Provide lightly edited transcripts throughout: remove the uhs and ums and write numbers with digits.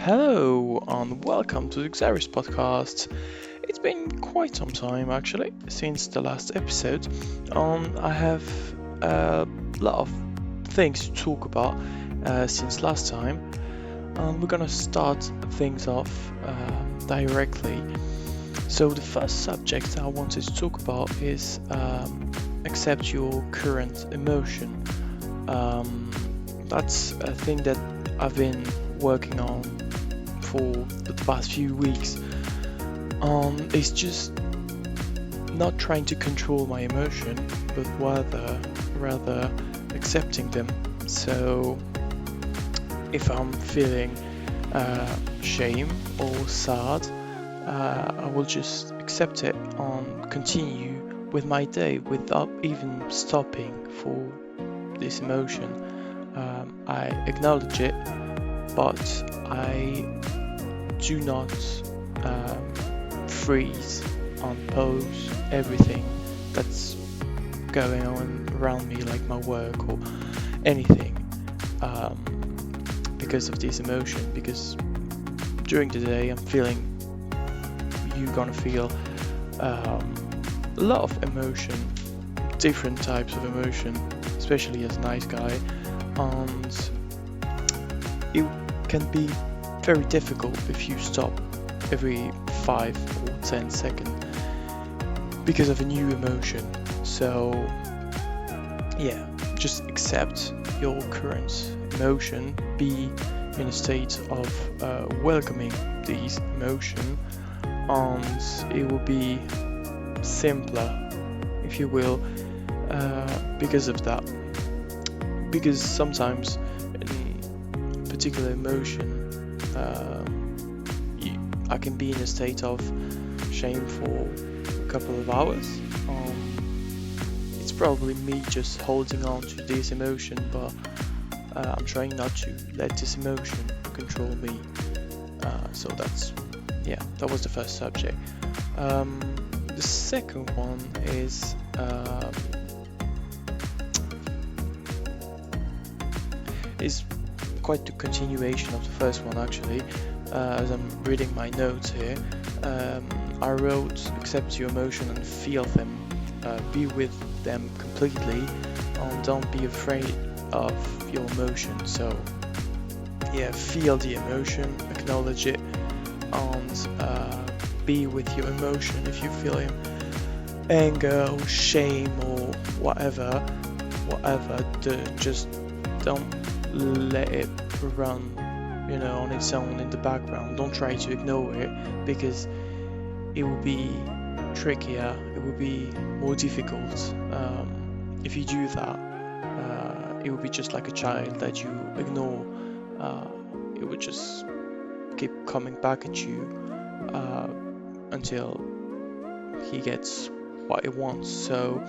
Hello and welcome to the Xerus Podcast. It's been quite some time actually since the last episode. I have a lot of things to talk about since last time. We're gonna start things off directly. So the first subject I wanted to talk about is accept your current emotion. That's a thing that I've been working on for the past few weeks. It's just not trying to control my emotion, but rather accepting them. So if I'm feeling shame or sad, I will just accept it and continue with my day without even stopping for this emotion. I acknowledge it, but I do not freeze and pause everything that's going on around me, like my work or anything, because of this emotion. Because during the day, you're gonna feel a lot of emotion, different types of emotion, especially as a nice guy, and it can be very difficult if you stop every 5 or 10 seconds because of a new emotion. So yeah, just accept your current emotion, be in a state of welcoming these emotion, and it will be simpler, if you will, because of that. Because sometimes in particular emotion, I can be in a state of shame for a couple of hours. It's probably me just holding on to this emotion, but I'm trying not to let this emotion control me. So that was the first subject. The second one is quite the continuation of the first one actually. As I'm reading my notes here, I wrote accept your emotion and feel them, be with them completely, and don't be afraid of your emotion. So yeah, feel the emotion, acknowledge it, and be with your emotion. If you feel anger or shame or whatever, just don't let it run, on its own in the background. Don't try to ignore it, because it will be trickier, it will be more difficult. If you do that, it will be just like a child that you ignore. It will just keep coming back at you until he gets what he wants. So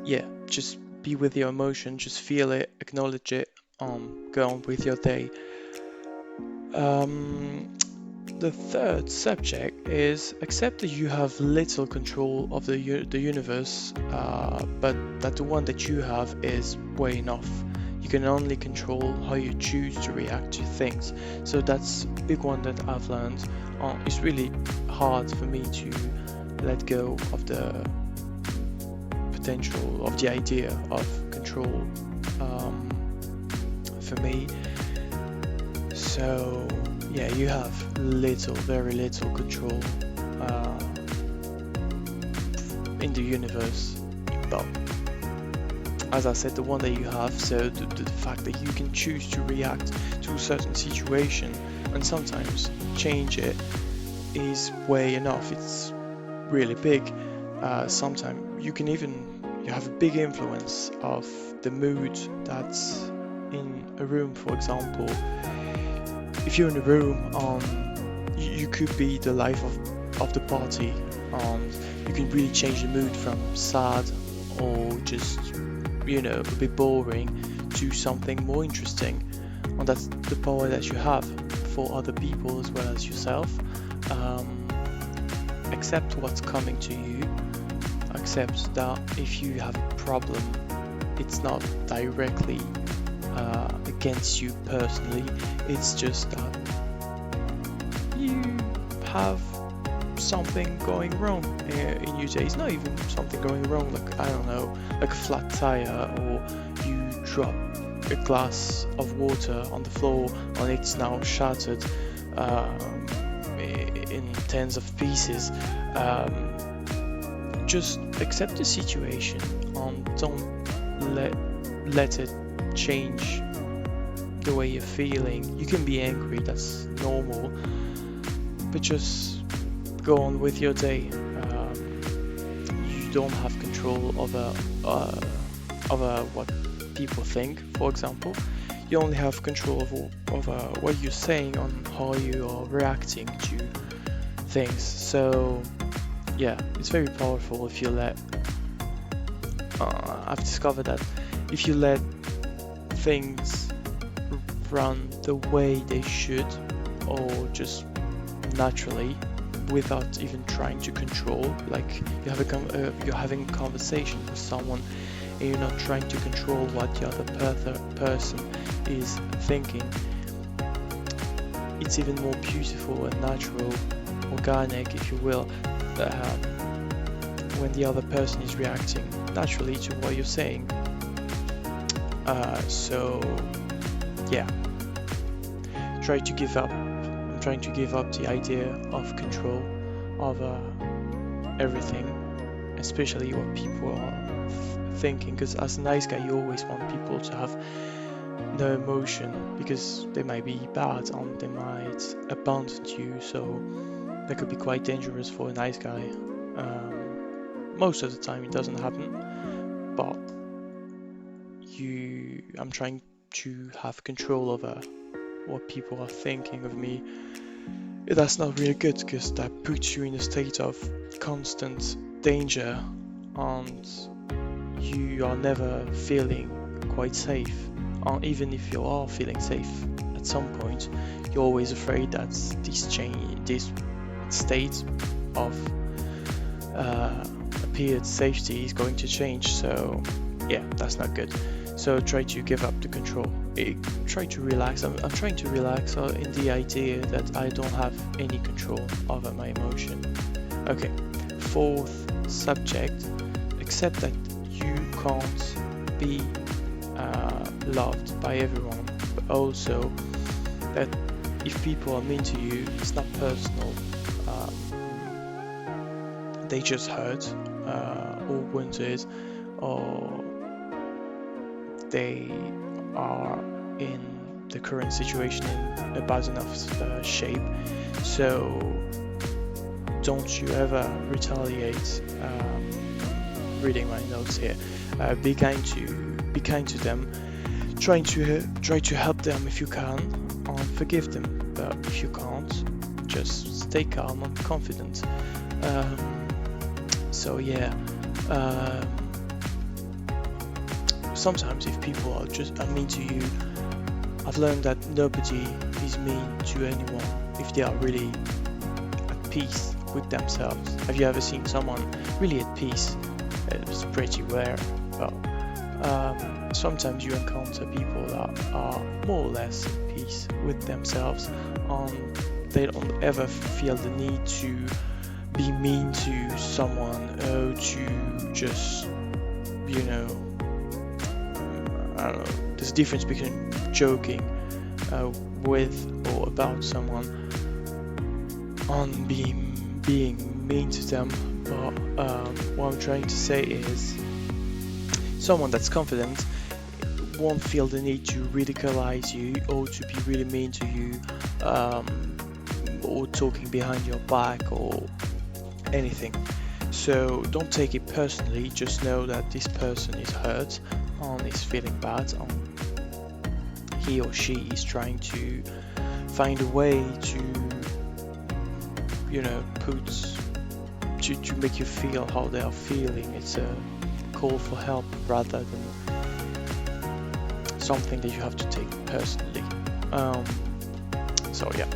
yeah, just be with your emotion, just feel it, acknowledge it, go on with your day. The third subject is accept that you have little control of the universe, but that the one that you have is way enough. You can only control how you choose to react to things. So that's a big one that I've learned. It's really hard for me to let go of the potential of the idea of control for me. So yeah, you have very little control in the universe, but as I said, the one that you have, so the fact that you can choose to react to a certain situation and sometimes change it is way enough. It's really big. Sometimes you have a big influence of the mood that's in a room. For example, if you're in a room, you could be the life of the party, and you can really change the mood from sad or just a bit boring to something more interesting. And that's the power that you have for other people as well as yourself. Accept what's coming to you. Accept that if you have a problem, it's not directly against you personally. It's just that have something going wrong in your day. It's not even something going wrong, like, I don't know, like a flat tire, or you drop a glass of water on the floor and it's now shattered in tens of pieces. Just accept the situation and don't let it change the way you're feeling. You can be angry, that's normal, but just go on with your day. You don't have control over what people think, for example. You only have control over what you're saying on how you are reacting to things. So yeah, it's very powerful if you let I've discovered that if you let things run the way they should, or just naturally, without even trying to control, like you're having a conversation with someone and you're not trying to control what the other person is thinking, it's even more beautiful and natural, organic, if you will, when the other person is reacting naturally to what you're saying. So yeah, try to give up. I'm trying to give up the idea of control over everything, especially what people are thinking, because as a nice guy you always want people to have no emotion, because they might be bad and they might abandon you, so that could be quite dangerous for a nice guy. Most of the time it doesn't happen, but I'm trying to have control over what people are thinking of me. That's not really good, because that puts you in a state of constant danger and you are never feeling quite safe. Even if you are feeling safe at some point, you're always afraid that this state of appeared safety is going to change. So yeah, that's not good. So try to give up the control. Try to relax. I'm trying to relax in the idea that I don't have any control over my emotion. Okay, fourth subject, accept that you can't be loved by everyone, but also that if people are mean to you, it's not personal. They just hurt or wounded, or they are in the current situation in a bad enough shape. So don't you ever retaliate. Reading my notes here. Be kind to them. Try to help them if you can, and forgive them. But if you can't, just stay calm and confident. So yeah. Sometimes if people are mean to you, I've learned that nobody is mean to anyone if they are really at peace with themselves. Have you ever seen someone really at peace? It's pretty rare, but sometimes you encounter people that are more or less at peace with themselves, and they don't ever feel the need to be mean to someone, or to just, I don't know, there's a difference between joking with or about someone and being mean to them. But what I'm trying to say is, someone that's confident won't feel the need to ridiculize you or to be really mean to you, or talking behind your back or anything. So don't take it personally, just know that this person is hurt and is feeling bad, and he or she is trying to find a way to to make you feel how they are feeling. It's a call for help rather than something that you have to take personally. So yeah.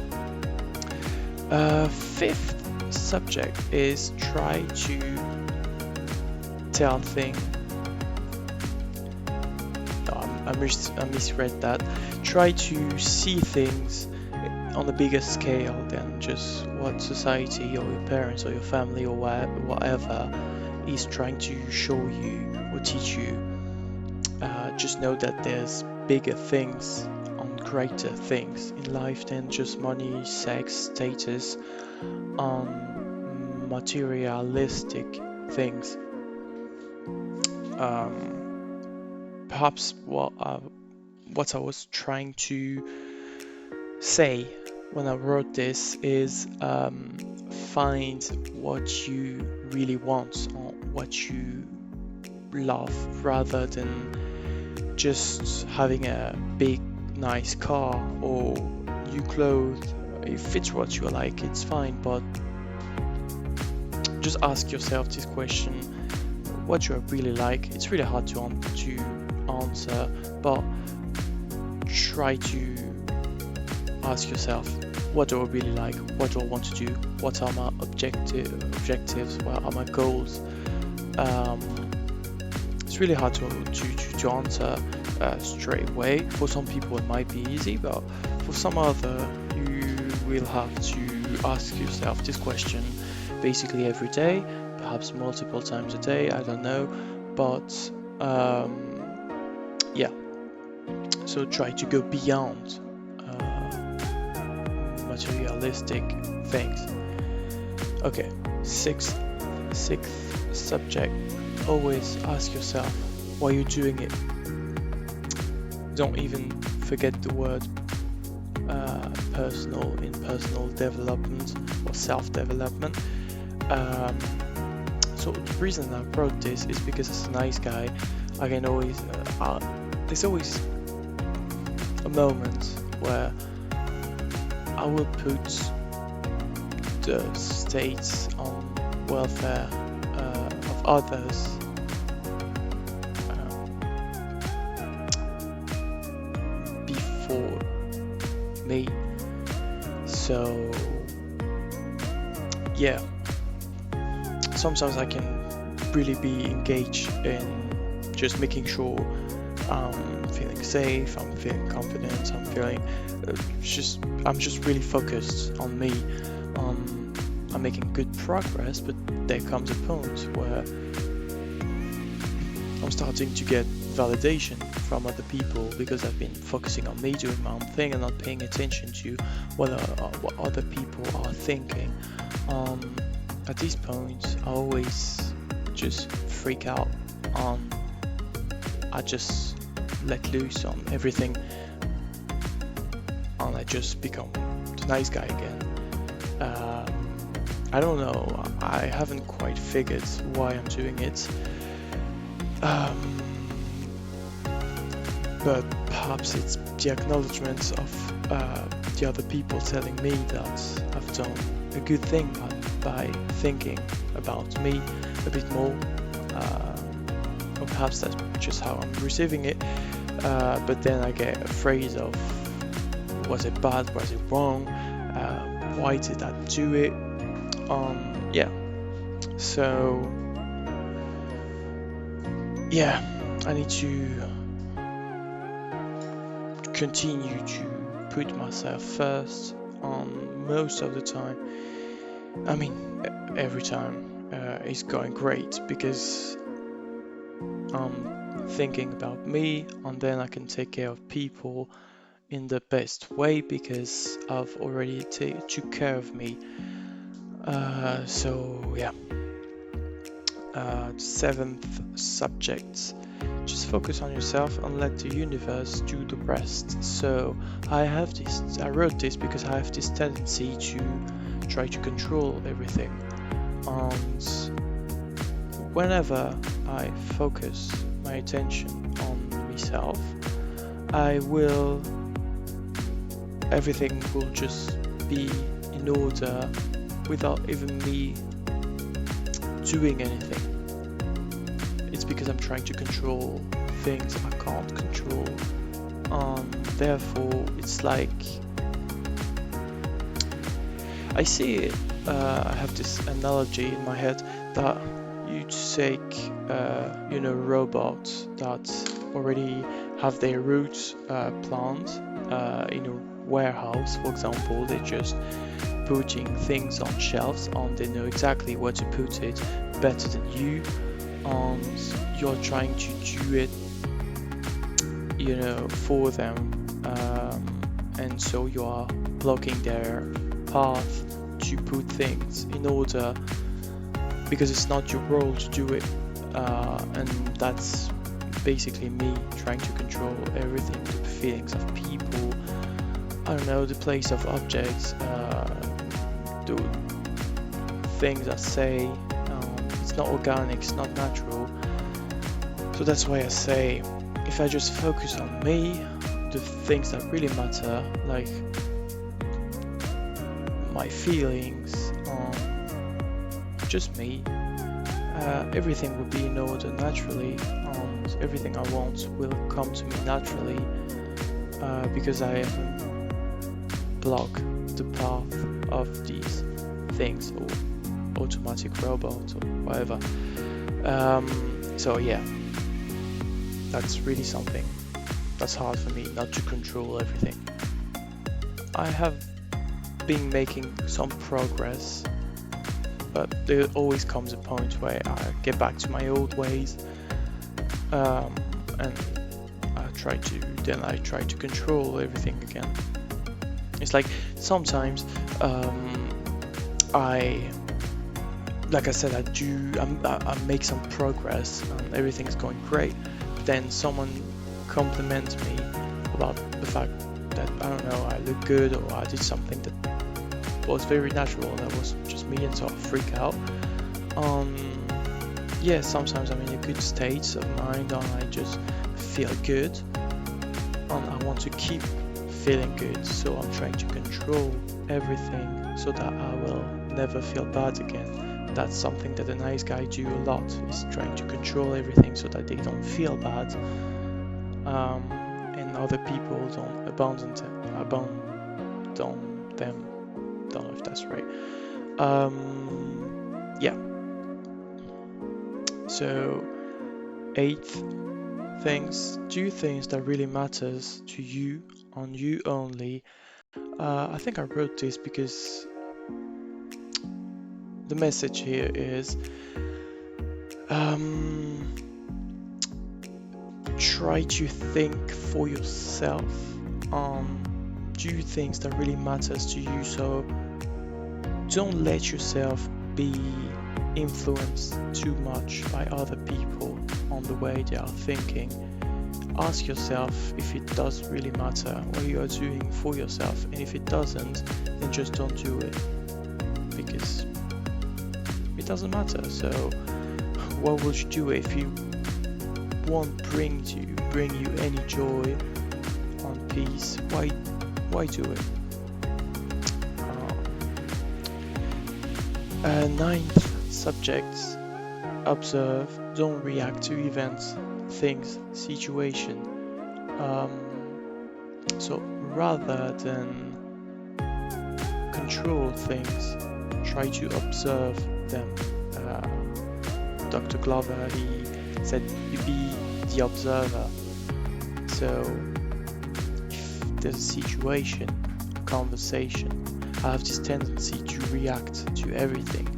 Fifth subject is try to tell things. I misread that. Try to see things on a bigger scale than just what society or your parents or your family or whatever is trying to show you or teach you. Just know that there's bigger things and greater things in life than just money, sex, status, materialistic things. Perhaps what I was trying to say when I wrote this is find what you really want or what you love, rather than just having a big nice car or new clothes. If it's what you like, it's fine, but just ask yourself this question: what do I really like? It's really hard to answer, but try to ask yourself, what do I really like? What do I want to do? What are my objectives? What are my goals? It's really hard to answer straight away. For some people it might be easy, but for some other you will have to ask yourself this question basically every day, perhaps multiple times a day, I don't know, but yeah, so try to go beyond materialistic things. Okay, sixth subject, always ask yourself why you're doing it. Don't even forget the word personal development or self-development. So the reason I wrote this is because as a nice guy, I can always there's always a moment where I will put the states on welfare of others before me. So yeah, sometimes I can really be engaged in just making sure I'm feeling safe, I'm feeling confident, I'm just really focused on me. I'm making good progress, but there comes a point where I'm starting to get validation from other people because I've been focusing on me doing my own thing and not paying attention to what other people are thinking. At this point, I always just freak out. I just let loose on everything, and I just become the nice guy again. I don't know. I haven't quite figured why I'm doing it. But perhaps it's the acknowledgement of the other people telling me that I've done a good thing by thinking about me a bit more. Or perhaps that's just how I'm receiving it. But then I get afraid of, was it bad? Was it wrong? Why did I do it? Yeah. So yeah, I need to continue to put myself first on most of the time. I mean, every time is going great because I'm thinking about me, and then I can take care of people in the best way because I've already took care of me. So yeah. Seventh subject, just focus on yourself and let the universe do the rest. So I wrote this because I have this tendency to try to control everything, and whenever I focus my attention on myself, everything will just be in order without even me doing anything. It's because I'm trying to control things I can't control. Therefore, it's like I see it. I have this analogy in my head that you take, robots that already have their roots planted in a warehouse, for example. They're just putting things on shelves and they know exactly where to put it better than you, and you're trying to do it, for them, and so you are blocking their path to put things in order, because it's not your role to do it, and that's basically me trying to control everything, the feelings of people, I don't know, the place of objects, the things I say. It's not organic, it's not natural. So that's why I say, if I just focus on me, the things that really matter, like my feelings, just me, everything will be in order naturally, and everything I want will come to me naturally, because I haven't blocked the path of these things, or automatic robots, or whatever. So yeah, that's really something that's hard for me, not to control everything. I have been making some progress, but there always comes a point where I get back to my old ways, and I try to control everything again. It's like sometimes like I said, I make some progress and everything's going great. But then someone compliments me about the fact that, I don't know, I look good, or I did something that was very natural and that was just me, and so I freak out. Yeah, sometimes I'm in a good state of mind and I just feel good, and I want to keep feeling good, so I'm trying to control everything so that I will never feel bad again. That's something that a nice guy do a lot, is trying to control everything so that they don't feel bad, and other people don't abandon them. Don't know if that's right. Yeah. So 8th things, do things that really matters to you, on you only. I think I wrote this because the message here is, try to think for yourself, do things that really matters to you. So don't let yourself be influenced too much by other people on the way they are thinking. Ask yourself if it does really matter what you are doing for yourself, and if it doesn't, then just don't do it, because it doesn't matter. So what would you do if you won't bring you any joy and peace? Why do it? 9th subject, observe, don't react to events, things, situation. So rather than control things, try to observe them. Dr. Glover, he said, you be the observer. So if there's a situation, a conversation, I have this tendency to react to everything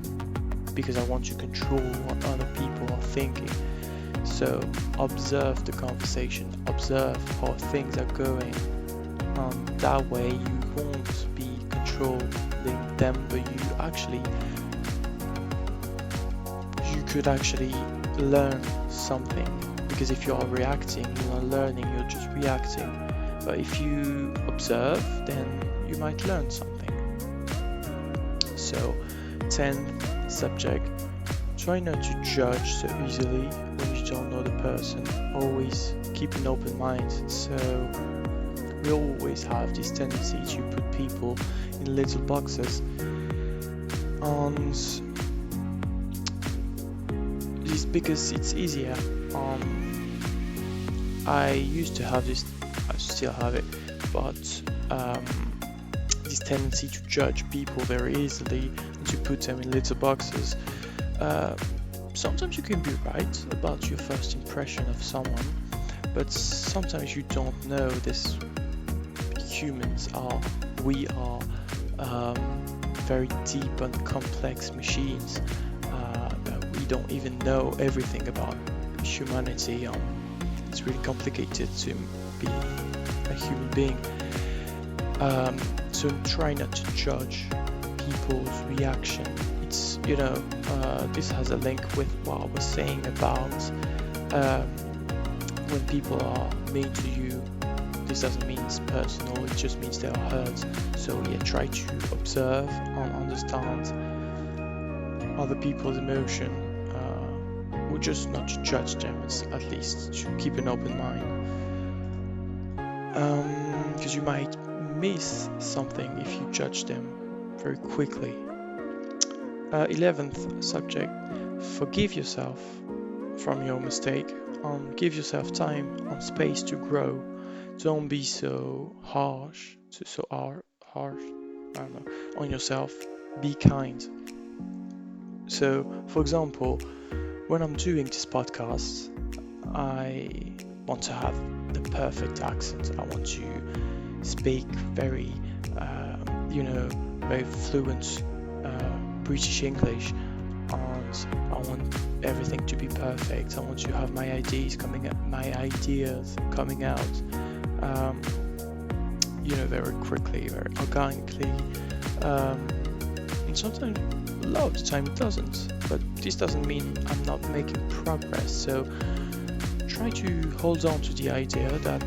because I want to control what other people are thinking. So observe the conversation, observe how things are going. That way you won't be controlling them, but you could actually learn something. Because if you are reacting, you're not learning, you're just reacting. But if you observe, then you might learn something. So 10th subject, try not to judge so easily when you don't know the person. Always keep an open mind. So we always have this tendency to put people in little boxes, and it's because it's easier. I used to have this, I still have it, but this tendency to judge people very easily and to put them in little boxes. Sometimes you can be right about your first impression of someone, but sometimes you don't know this we are very deep and complex machines. We don't even know everything about humanity. It's really complicated to be a human being. So try not to judge people's reaction. It's, this has a link with what I was saying about when people are mean to you. This doesn't mean it's personal, it just means they are hurt. So yeah, try to observe and understand other people's emotion, or just not to judge them, at least to keep an open mind. Because you might miss something if you judge them very quickly. 11th subject, forgive yourself from your mistake and give yourself time and space to grow. Don't be so harsh, on yourself. Be kind. So, for example, when I'm doing this podcast, I want to have the perfect accent. I want to speak very, very fluent British English, and I want everything to be perfect. I want to have my ideas coming out, very quickly, very organically. And sometimes, a lot of the time, it doesn't. But this doesn't mean I'm not making progress. So try to hold on to the idea that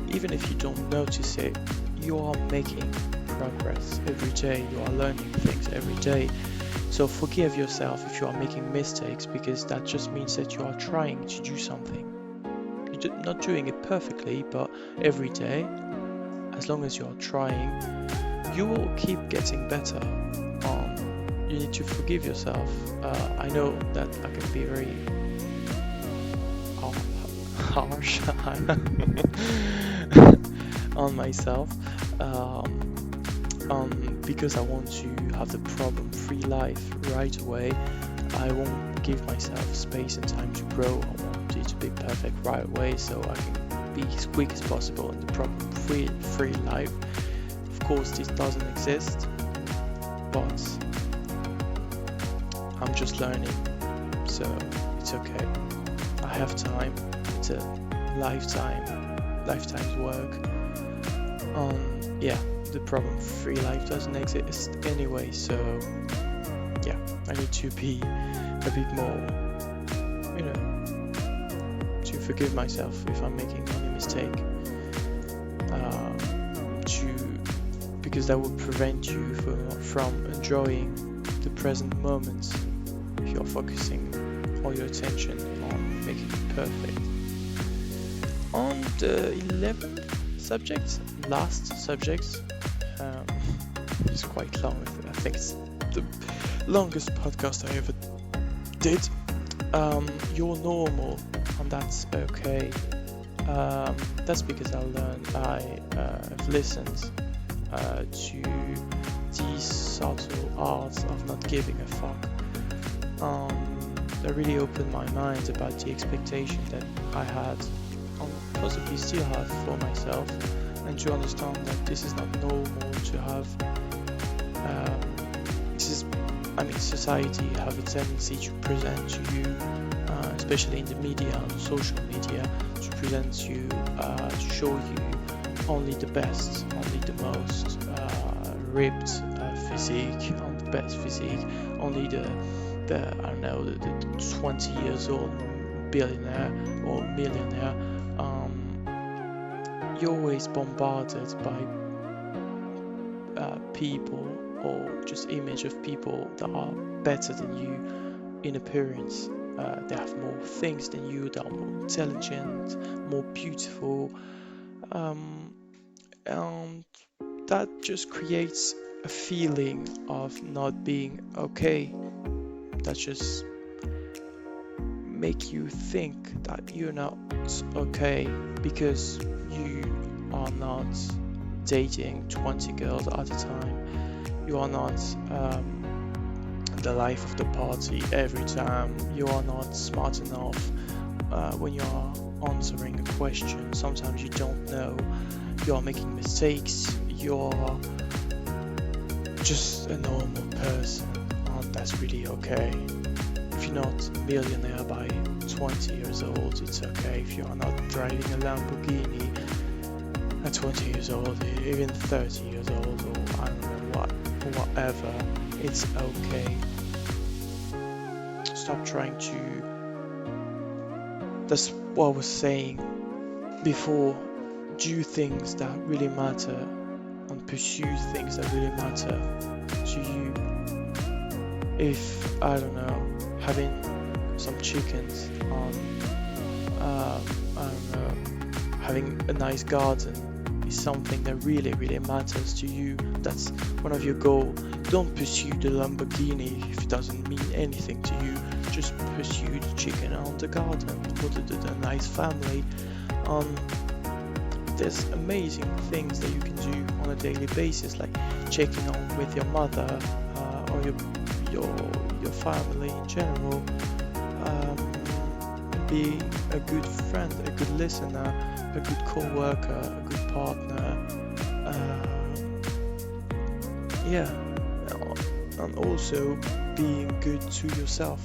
even if you don't notice it, you are making progress every day. You are learning things every day. So forgive yourself if you are making mistakes, because that just means that you are trying to do something. You're not doing it perfectly, but every day, as long as you are trying, you will keep getting better. You need to forgive yourself. I know that I can be very harsh on myself, because I want to have the problem-free life right away. I won't give myself space and time to grow. I want it to be perfect right away, so I can be as quick as possible in the problem-free life. Of course, this doesn't exist, but I'm just learning, so it's okay. I have time. It's a lifetime's work. The problem-free life doesn't exist anyway, so yeah, I need to be a bit more, to forgive myself if I'm making any mistake, because that will prevent you from enjoying the present moments if you're focusing all your attention on making it perfect. On the 11th subject, last subject, it's quite long. I think it's the longest podcast I ever did. You're normal, and that's okay. That's because I've listened to these subtle arts of not giving a fuck. That really opened my mind about the expectation that I had, and possibly still have, for myself, and to understand that this is not normal to have. Society have a tendency to present to you, especially in the media, on social media, to present you, to show you only the best, only the most ripped physique, on the best physique, only the 20 years old billionaire or millionaire. You're always bombarded by people, or just image of people that are better than you in appearance. They have more things than you, they are more intelligent, more beautiful, and that just creates a feeling of not being okay. That just make you think that you're not okay because you are not dating 20 girls at a time. You are not the life of the party every time. You are not smart enough when you are answering a question. Sometimes you don't know, you are making mistakes, you're just a normal person, and that's really okay. If you're not a millionaire by 20 years old, it's okay. If you are not driving a Lamborghini at 20 years old, even 30 years old, or I don't know whatever, it's okay. Stop trying to, that's what I was saying before, do things that really matter and pursue things that really matter to you. If, I don't know, having some chickens, I don't know, having a nice garden is something that really, really matters to you, that's one of your goals. Don't pursue the Lamborghini if it doesn't mean anything to you. Just pursue the chicken and the garden, or the nice family. There's amazing things that you can do on a daily basis, like checking on with your mother, or your family in general. Being a good friend, a good listener, a good co-worker, a good partner. And also being good to yourself.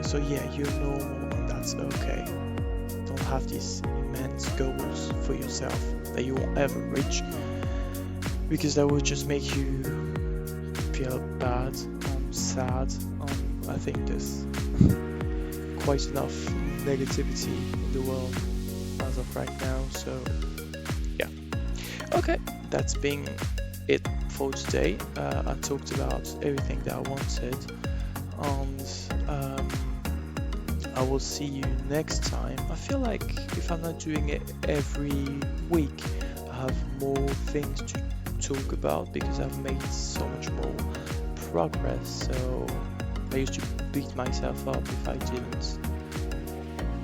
So yeah, you're normal, and that's okay. Don't have these immense goals for yourself that you won't ever reach, because that will just make you feel bad and sad. I think there's quite enough negativity in the world as of right now. So yeah, okay, that's been it for today. I talked about everything that I wanted, and I will see you next time. I feel like if I'm not doing it every week, I have more things to talk about because I've made so much more progress. So I used to beat myself up if I didn't,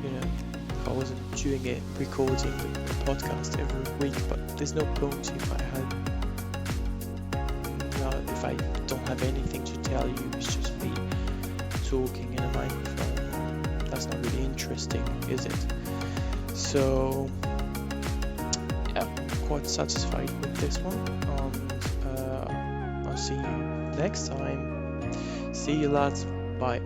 if I wasn't doing it, recording the podcast every week. But there's no point if I don't have anything to tell you. It's just me talking in a microphone. That's not really interesting, is it? So yeah, quite satisfied with this one, and I'll see you next time. See you lads, bye.